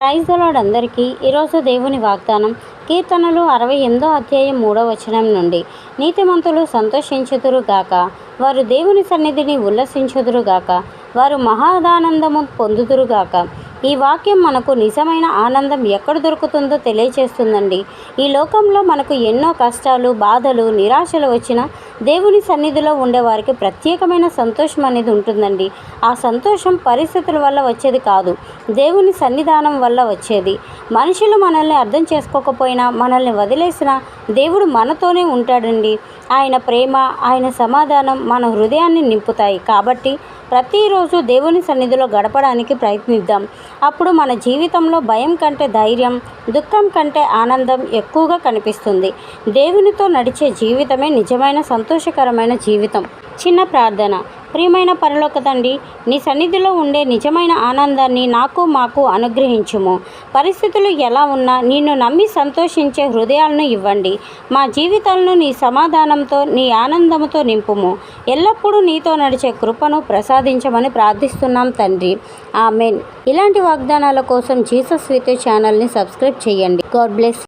Praise the lord అందరికీ. ఈరోజు దేవుని వాగ్దానం కీర్తనలు 68వ అధ్యాయం 3వ వచనం నుండి, నీతిమంతులు సంతోషించుదురుగాక, వారు దేవుని సన్నిధిని ఉల్లసించుదురుగాక, వారు మహాదానందము పొందుదురుగాక. ఈ వాక్యం మనకు నిజమైన ఆనందం ఎక్కడ దొరుకుతుందో తెలియచేస్తుందండి. ఈ లోకంలో మనకు ఎన్నో కష్టాలు, బాధలు, నిరాశలు వచ్చినా దేవుని సన్నిధిలో ఉండేవారికి ప్రత్యేకమైన సంతోషం అనేది ఉంటుందండి. ఆ సంతోషం పరిస్థితుల వల్ల వచ్చేది కాదు, దేవుని సన్నిధానం వల్ల వచ్చేది. మనుషులు మనల్ని అర్థం చేసుకోకపోయినా, మనల్ని వదిలేసినా దేవుడు మనతోనే ఉంటాడండి. ఆయన ప్రేమ, ఆయన సమాధానం మన హృదయాన్ని నింపుతాయి. కాబట్టి ప్రతిరోజు దేవుని సన్నిధిలో గడపడానికి ప్రయత్నిద్దాం. అప్పుడు మన జీవితంలో భయం కంటే ధైర్యం, దుఃఖం కంటే ఆనందం ఎక్కువగా కనిపిస్తుంది. దేవునితో నడిచే జీవితమే నిజమైన సంతోషకరమైన జీవితం. చిన్న ప్రార్థన. ప్రియమైన పరలోక తండ్రి, నీ సన్నిధిలో ఉండే నిజమైన ఆనందాన్ని మాకు అనుగ్రహించుము. పరిస్థితులు ఎలా ఉన్నా నిన్ను నమ్మి సంతోషించే హృదయాలను ఇవ్వండి. మా జీవితాలను నీ సమాధానంతో, నీ ఆనందంతో నింపుము. ఎల్లప్పుడూ నీతో నడిచే కృపను ప్రసాదించమని ప్రార్థిస్తున్నాం తండ్రి. ఆమెన్. ఇలాంటి వాగ్దానాల కోసం జీసస్ విత్ ఛానల్ని సబ్స్క్రైబ్ చేయండి. God bless.